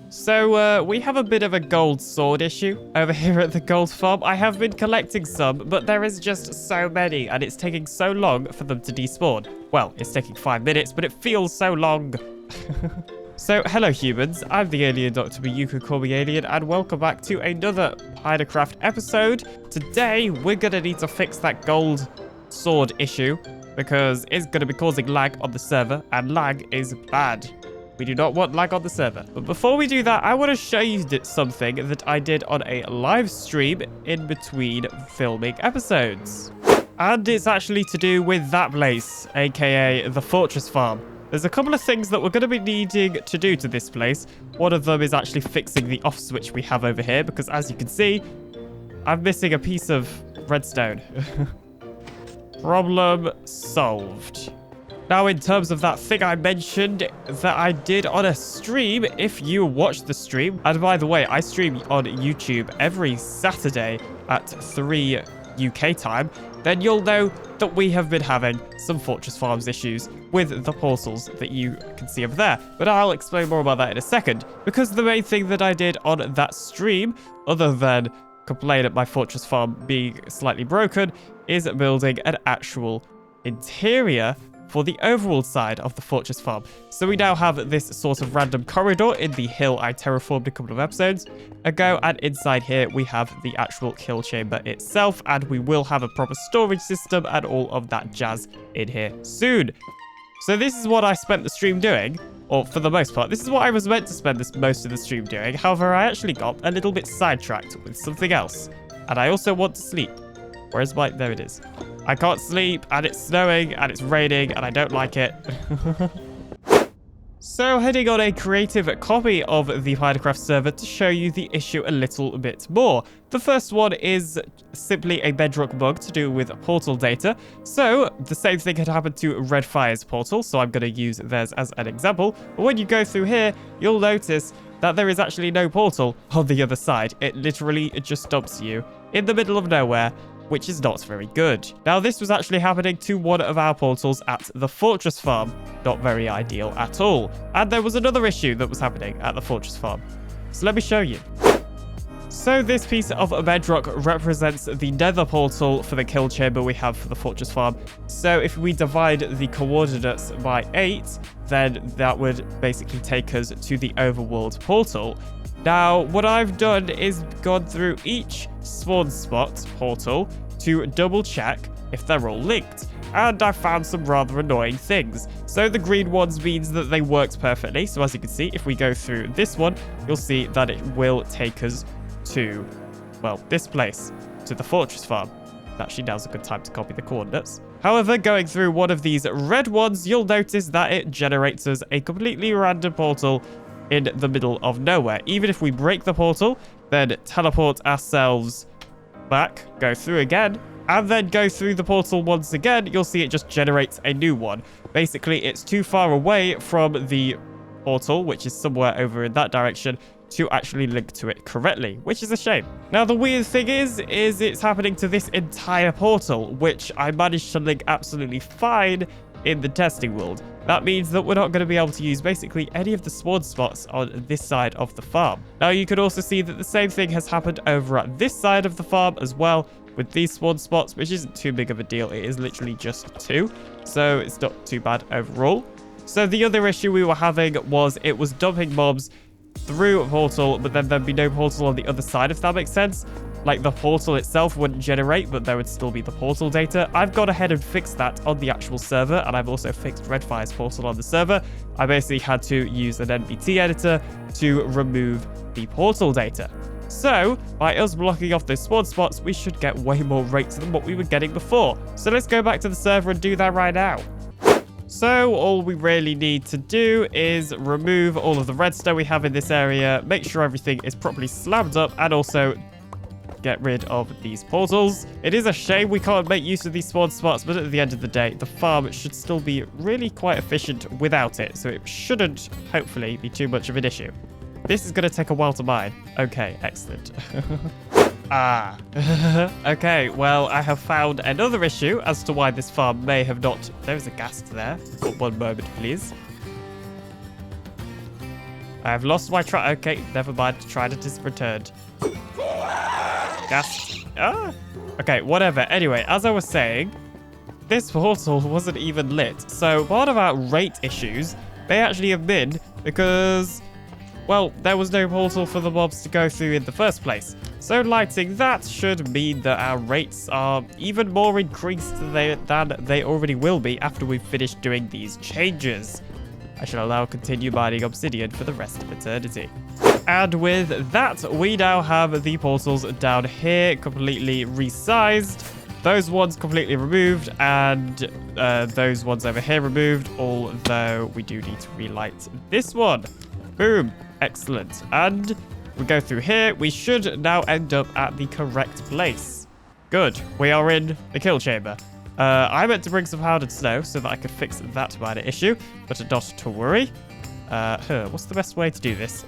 So, we have a bit of a gold sword issue over here at the gold farm. I have been collecting some, but there is just so many, and it's taking so long for them to despawn. Well, it's taking 5 minutes, but it feels so long. So, hello humans, I'm the TheAlienDoctor, but you can call me Alien, and welcome back to another Pinacraft episode. Today, we're gonna need to fix that gold sword issue, because it's gonna be causing lag on the server, and lag is bad. We do not want lag on the server. But before we do that, I want to show you something that I did on a live stream in between filming episodes. And it's actually to do with that place, aka the Fortress Farm. There's a couple of things that we're going to be needing to do to this place. One of them is actually fixing the off switch we have over here, because as you can see, I'm missing a piece of redstone. Problem solved. Now, in terms of that thing I mentioned that I did on a stream, if you watched the stream, and by the way, I stream on YouTube every Saturday at 3 UK time, then you'll know that we have been having some Fortress Farms issues with the portals that you can see over there. But I'll explain more about that in a second, because the main thing that I did on that stream, other than complain at my Fortress Farm being slightly broken, is building an actual interior for the overworld side of the Fortress Farm. So we now have this sort of random corridor in the hill I terraformed a couple of episodes ago, and inside here we have the actual kill chamber itself, and we will have a proper storage system and all of that jazz in here soon. So this is what I spent the stream doing, or for the most part, this is what I was meant to spend most of the stream doing. However, I actually got a little bit sidetracked with something else, and I also want to sleep. Where's my... There it is. I can't sleep, and it's snowing, and it's raining, and I don't like it. So, heading on a creative copy of the Pinecraft server to show you the issue a little bit more. The first one is simply a Bedrock bug to do with portal data. So, the same thing had happened to Redfire's portal, so I'm going to use theirs as an example. But when you go through here, you'll notice that there is actually no portal on the other side. It literally just dumps you in the middle of nowhere, which is not very good. Now, this was actually happening to one of our portals at the Fortress Farm. Not very ideal at all. And there was another issue that was happening at the Fortress Farm. So let me show you. So this piece of bedrock represents the nether portal for the kill chamber we have for the Fortress Farm. So if we divide the coordinates by 8, then that would basically take us to the overworld portal. Now, what I've done is gone through each spawn spot portal to double check if they're all linked, and I found some rather annoying things. So the green ones means that they worked perfectly. So as you can see, if we go through this one, you'll see that it will take us to, well, this place, to the Fortress Farm. Actually, now's a good time to copy the coordinates. However, going through one of these red ones, you'll notice that it generates us a completely random portal in the middle of nowhere. Even if we break the portal, then teleport ourselves back, go through again, and then go through the portal once again, you'll see it just generates a new one. Basically, it's too far away from the portal, which is somewhere over in that direction, to actually link to it correctly, which is a shame. Now, the weird thing is it's happening to this entire portal, which I managed to link absolutely fine in the testing world. That means that we're not going to be able to use basically any of the spawn spots on this side of the farm. Now, you can also see that the same thing has happened over at this side of the farm as well with these spawn spots, which isn't too big of a deal. It is literally just 2, so it's not too bad overall. So the other issue we were having was it was dumping mobs through a portal, but then there'd be no portal on the other side, if that makes sense. Like, the portal itself wouldn't generate, but there would still be the portal data. I've gone ahead and fixed that on the actual server, and I've also fixed Redfire's portal on the server. I basically had to use an NBT editor to remove the portal data. So, by us blocking off those spawn spots, we should get way more rates than what we were getting before. So let's go back to the server and do that right now. So all we really need to do is remove all of the redstone we have in this area, make sure everything is properly slammed up, and also get rid of these portals. It is a shame we can't make use of these spawn spots, but at the end of the day, the farm should still be really quite efficient without it, so it shouldn't, hopefully, be too much of an issue. This is going to take a while to mine. Okay, excellent. Okay, well, I have found another issue as to why this farm may have not... There is a ghast there. For one moment, please. I have lost my track. Okay, never mind. Trident is returned. Gas. Ah. Okay, whatever. Anyway, as I was saying, this portal wasn't even lit. So part of our rate issues may actually have been because, well, there was no portal for the mobs to go through in the first place. So lighting that should mean that our rates are even more increased than they already will be after we've finished doing these changes. I shall allow continue mining obsidian for the rest of eternity. And with that, we now have the portals down here completely resized. Those ones completely removed, and those ones over here removed, although we do need to relight this one. Boom. Excellent. And we go through here. We should now end up at the correct place. Good. We are in the kill chamber. I meant to bring some powdered snow so that I could fix that minor issue, but not to worry. What's the best way to do this?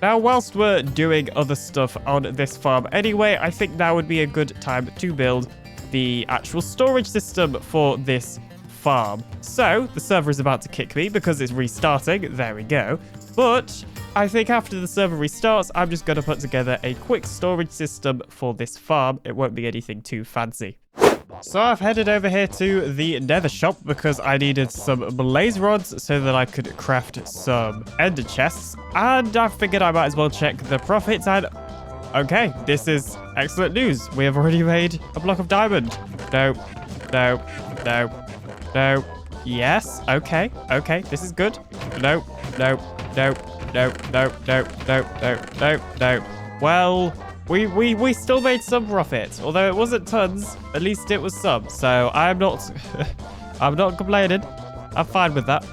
Now, whilst we're doing other stuff on this farm anyway, I think now would be a good time to build the actual storage system for this farm. So, the server is about to kick me because it's restarting. There we go. But I think after the server restarts, I'm just going to put together a quick storage system for this farm. It won't be anything too fancy. So I've headed over here to the nether shop because I needed some blaze rods so that I could craft some ender chests. And I figured I might as well check the profits. And okay, this is excellent news. We have already made a block of diamond. No, no, no, no. Yes, okay, okay, this is good. No, no, no, no, no, no, no, no, no, no. Well, we still made some profit, although it wasn't tons. At least it was some. So I'm not, I'm not complaining. I'm fine with that.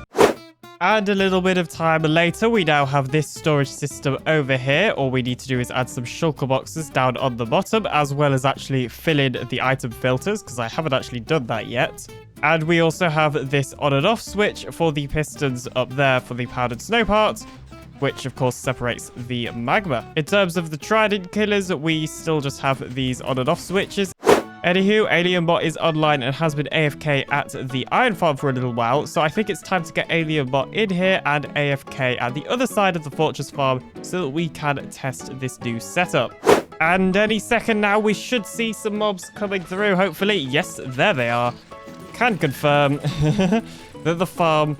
And a little bit of time later, we now have this storage system over here. All we need to do is add some shulker boxes down on the bottom, as well as actually fill in the item filters, because I haven't actually done that yet. And we also have this on and off switch for the pistons up there for the powdered snow part, which of course separates the magma. In terms of the trident killers, we still just have these on and off switches. Anywho, AlienBot is online and has been AFK at the iron farm for a little while, so I think it's time to get AlienBot in here and AFK at the other side of the fortress farm so that we can test this new setup. And any second now, we should see some mobs coming through, hopefully. Yes, there they are. Can confirm that the farm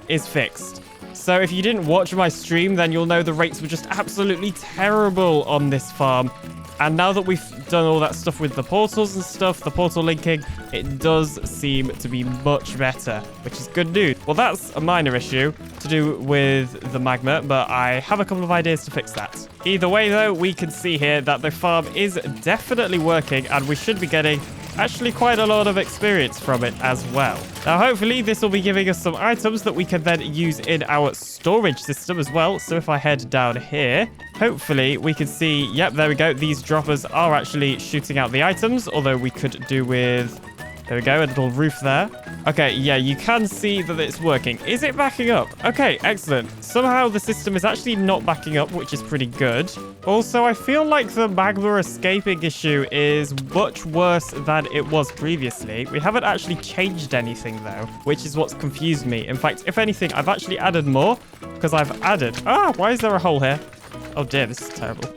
is fixed. So if you didn't watch my stream, then you'll know the rates were just absolutely terrible on this farm. And now that we've done all that stuff with the portals and stuff, the portal linking, it does seem to be much better, which is good news. Well, that's a minor issue to do with the magma, but I have a couple of ideas to fix that. Either way, though, we can see here that the farm is definitely working, and we should be getting actually quite a lot of experience from it as well. Now, hopefully, this will be giving us some items that we can then use in our storage system as well. So if I head down here, hopefully we can see, yep, there we go. These droppers are actually shooting out the items, although we could do with, there we go, a little roof there. Okay, yeah, you can see that it's working. Is it backing up? Okay, excellent. Somehow the system is actually not backing up, which is pretty good. Also, I feel like the magma escaping issue is much worse than it was previously. We haven't actually changed anything, though, which is what's confused me. In fact, if anything, I've actually added more because I've added... Ah, why is there a hole here? Oh, dear, this is terrible.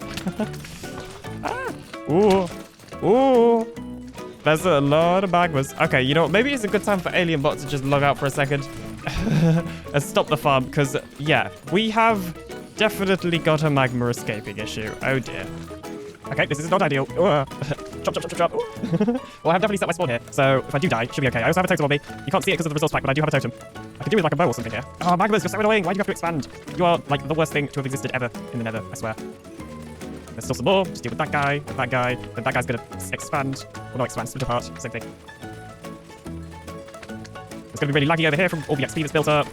Ah, ooh, ooh. There's a lot of magmas. Okay, you know what? Maybe it's a good time for AlienBot to just log out for a second and stop the farm because, yeah, we have definitely got a magma escaping issue. Oh, dear. Okay, this is not ideal. Chop, chop, chop, chop, chop. Well, I have definitely set my spawn here, so if I do die, it should be okay. I also have a totem on me. You can't see it because of the resource pack, but I do have a totem. I could do with like a bow or something here. Oh, magmas, you're so annoying. Why do you have to expand? You are like the worst thing to have existed ever in the nether, I swear. There's still some more. Just deal with that guy, and that guy. Then that guy's gonna expand. Well, not expand, split apart. Same thing. It's gonna be really laggy over here from all the XP that's built up.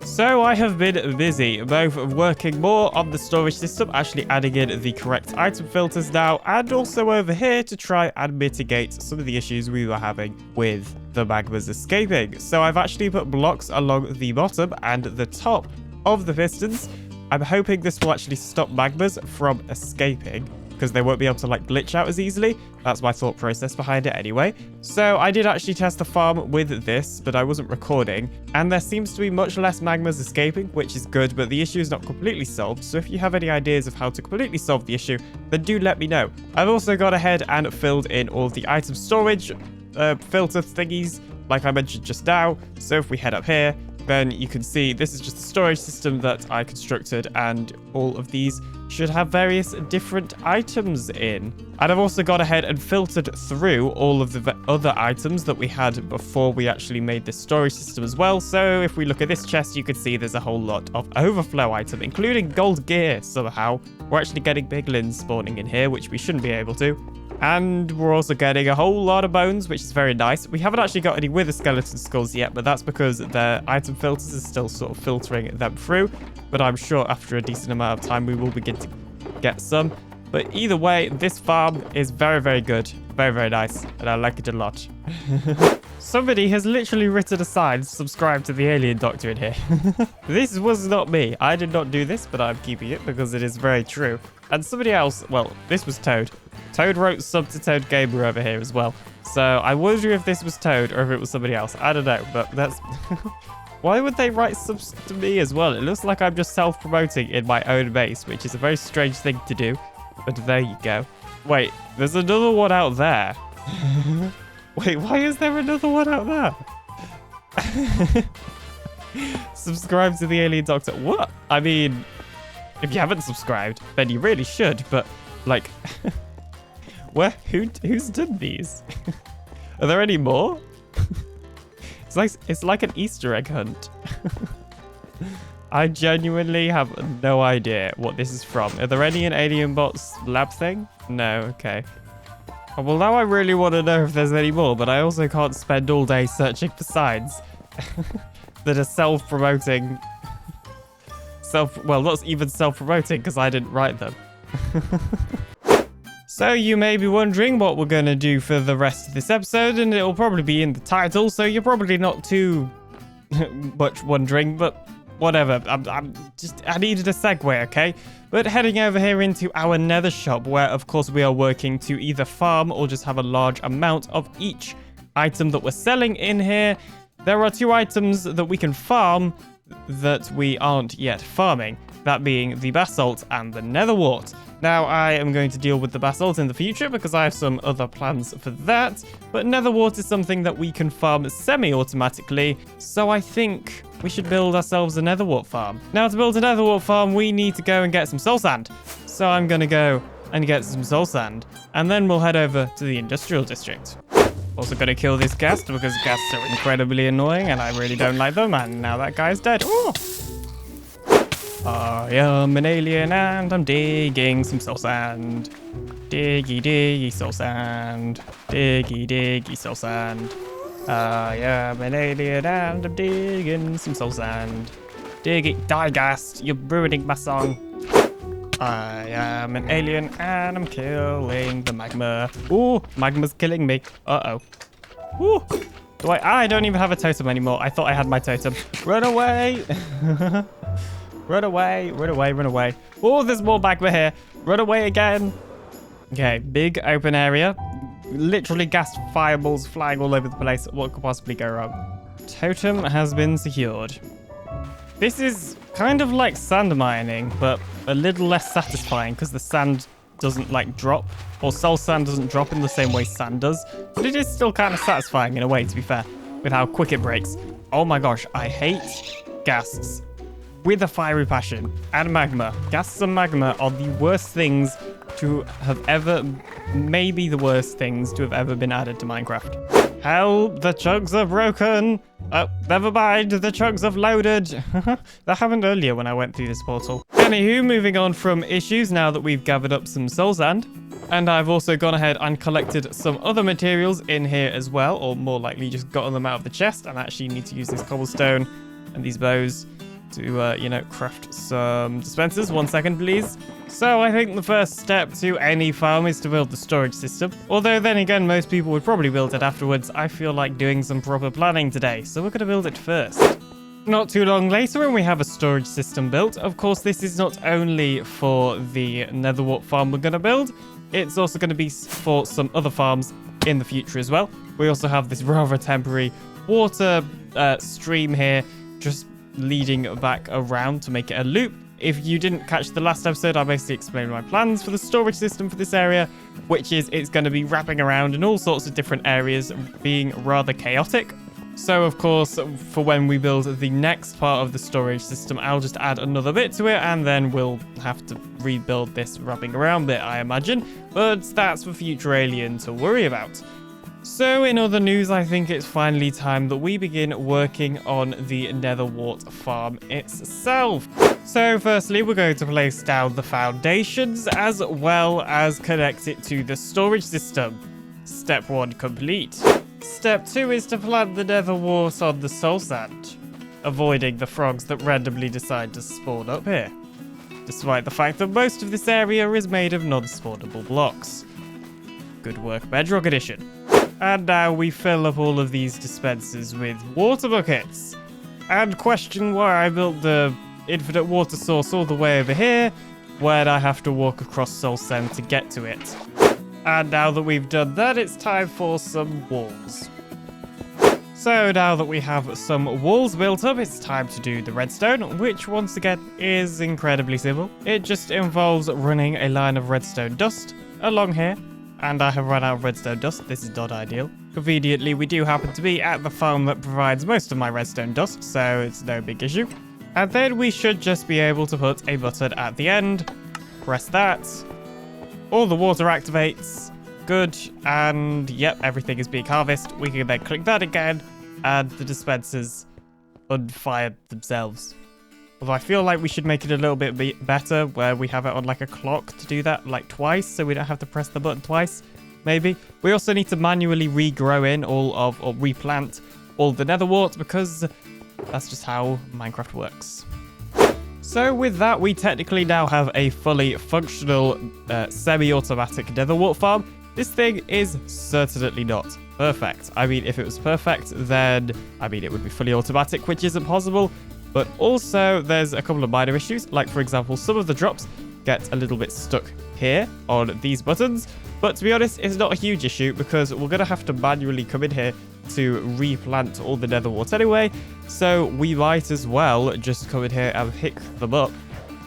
So I have been busy, both working more on the storage system, actually adding in the correct item filters now, and also over here to try and mitigate some of the issues we were having with the magmas escaping. So I've actually put blocks along the bottom and the top of the pistons. I'm hoping this will actually stop magmas from escaping. because they won't be able to like glitch out as easily. That's my thought process behind it anyway. So I did actually test the farm with this, but I wasn't recording, and there seems to be much less magmas escaping, which is good, but the issue is not completely solved. So if you have any ideas of how to completely solve the issue, then do let me know. I've also gone ahead and filled in all the item storage filter thingies like I mentioned just now. So if we head up here, then you can see this is just a storage system that I constructed, and all of these should have various different items in. And I've also gone ahead and filtered through all of the other items that we had before we actually made this storage system as well. So if we look at this chest, you can see there's a whole lot of overflow item, including gold gear somehow. We're actually getting piglins spawning in here, which we shouldn't be able to. And we're also getting a whole lot of bones, which is very nice. We haven't actually got any wither skeleton skulls yet, but that's because the item filters are still sort of filtering them through. But I'm sure after a decent amount of time, we will begin to get some. But either way, this farm is very, very good. Very, very nice. And I like it a lot. Somebody has literally written a sign, subscribe to the AlienDoctor in here. This was not me. I did not do this, but I'm keeping it because it is very true. And somebody else, well, this was Toad. Toad wrote sub to Toad Gamer over here as well. So I wonder if this was Toad or if it was somebody else. I don't know, but that's... Why would they write subs to me as well? It looks like I'm just self-promoting in my own base, which is a very strange thing to do. But there you go. Wait, there's another one out there. Wait, why is there another one out there? Subscribe to the AlienDoctor. What? I mean, if you haven't subscribed, then you really should. But, like... Who's done these? Are there any more? It's like an Easter egg hunt. I genuinely have no idea what this is from. Are there any in AlienBot's lab thing? No, okay. Oh, well, now I really want to know if there's any more, but I also can't spend all day searching for signs that are self-promoting. Well, not even self-promoting because I didn't write them. So you may be wondering what we're going to do for the rest of this episode, and it'll probably be in the title, so you're probably not too much wondering, but whatever. I needed a segue, okay? But heading over here into our nether shop, where of course we are working to either farm or just have a large amount of each item that we're selling in here. There are two items that we can farm that we aren't yet farming, that being the basalt and the nether wart. Now, I am going to deal with the basalt in the future because I have some other plans for that, but nether wart is something that we can farm semi-automatically, so I think we should build ourselves a nether wart farm. Now, to build a nether wart farm, we need to go and get some soul sand. So I'm going to go and get some soul sand, and then we'll head over to the industrial district. Also going to kill this ghast because ghasts are incredibly annoying and I really don't like them, and now that guy's dead. Ooh. I am an alien and I'm digging some soul sand. Diggy, diggy, soul sand. Diggy, diggy, soul sand. I am an alien and I'm digging some soul sand. Diggy, die ghast, you're ruining my song. I am an alien and I'm killing the magma. Ooh, magma's killing me. Uh-oh. Ooh. I don't even have a totem anymore. I thought I had my totem. Run away. Run away, run away, run away. Oh, there's more magma here. Run away again. Okay, big open area. Literally gas fireballs flying all over the place. What could possibly go wrong? Totem has been secured. This is kind of like sand mining, but a little less satisfying because the sand doesn't like drop, or soul sand doesn't drop in the same way sand does. But it is still kind of satisfying in a way, to be fair, with how quick it breaks. Oh my gosh, I hate ghasts with a fiery passion. And magma. Ghasts and magma are the worst things to have ever, maybe the worst things to have ever been added to Minecraft. Help, the chugs are broken. Oh, never mind, the chugs have loaded. That happened earlier when I went through this portal. Anywho, moving on from issues now that we've gathered up some soul sand. And I've also gone ahead and collected some other materials in here as well, or more likely just gotten them out of the chest. And actually need to use this cobblestone and these bows to, craft some dispensers. 1 second, please. So I think the first step to any farm is to build the storage system. Although then again, most people would probably build it afterwards. I feel like doing some proper planning today, so we're going to build it first. Not too long later, and we have a storage system built. Of course, this is not only for the Netherwort farm we're going to build, it's also going to be for some other farms in the future as well. We also have this rather temporary water stream here, just leading back around to make it a loop. If you didn't catch the last episode, I basically explained my plans for the storage system for this area, which is it's going to be wrapping around in all sorts of different areas, being rather chaotic. So, of course, for when we build the next part of the storage system, I'll just add another bit to it, and then we'll have to rebuild this wrapping around bit, I imagine. But that's for future Alien to worry about. So, in other news, I think it's finally time that we begin working on the Netherwort Farm itself. So, firstly, we're going to place down the foundations, as well as connect it to the storage system. Step 1 complete. Step 2 is to plant the Nether Wart on the soul sand, avoiding the frogs that randomly decide to spawn up here, despite the fact that most of this area is made of non-spawnable blocks. Good work, Bedrock Edition. And now we fill up all of these dispensers with water buckets, and question why I built the infinite water source all the way over here, when I have to walk across soul sand to get to it. And now that we've done that, it's time for some walls. So now that we have some walls built up, it's time to do the redstone, which once again is incredibly simple. It just involves running a line of redstone dust along here, and I have run out of redstone dust. This is not ideal. Conveniently, we do happen to be at the farm that provides most of my redstone dust, so it's no big issue. And then we should just be able to put a button at the end, press that, all the water activates, good, and yep, everything is being harvested. We can then click that again, and the dispensers unfire themselves. Although I feel like we should make it a little bit better, where we have it on like a clock to do that, like twice, so we don't have to press the button twice, maybe. We also need to manually regrow in or replant all the Netherwort, because that's just how Minecraft works. So with that, we technically now have a fully functional, semi-automatic Netherwort farm. This thing is certainly not perfect. I mean, if it was perfect, then, it would be fully automatic, which isn't possible. But also, there's a couple of minor issues. Like, for example, some of the drops get a little bit stuck here on these buttons. But to be honest, it's not a huge issue, because we're going to have to manually come in here to replant all the Netherwort anyway. So we might as well just come in here and pick them up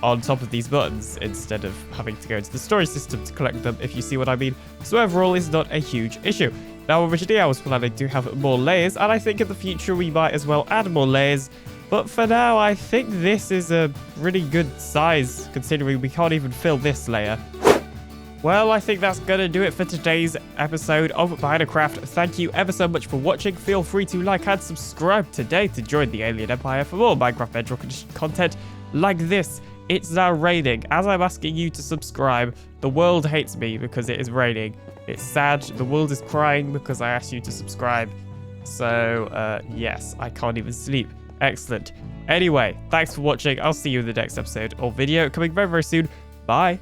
on top of these buttons instead of having to go into the storage system to collect them, if you see what I mean. So overall, it's not a huge issue. Now, originally I was planning to have more layers, and I think in the future we might as well add more layers. But for now, I think this is a really good size, considering we can't even fill this layer. Well, I think that's going to do it for today's episode of Pinacraft. Thank you ever so much for watching. Feel free to like and subscribe today to join the Alien Empire for more Minecraft Bedrock Edition content like this. It's now raining. As I'm asking you to subscribe, the world hates me because it is raining. It's sad. The world is crying because I asked you to subscribe. So, yes, I can't even sleep. Excellent. Anyway, thanks for watching. I'll see you in the next episode or video coming very, very soon. Bye.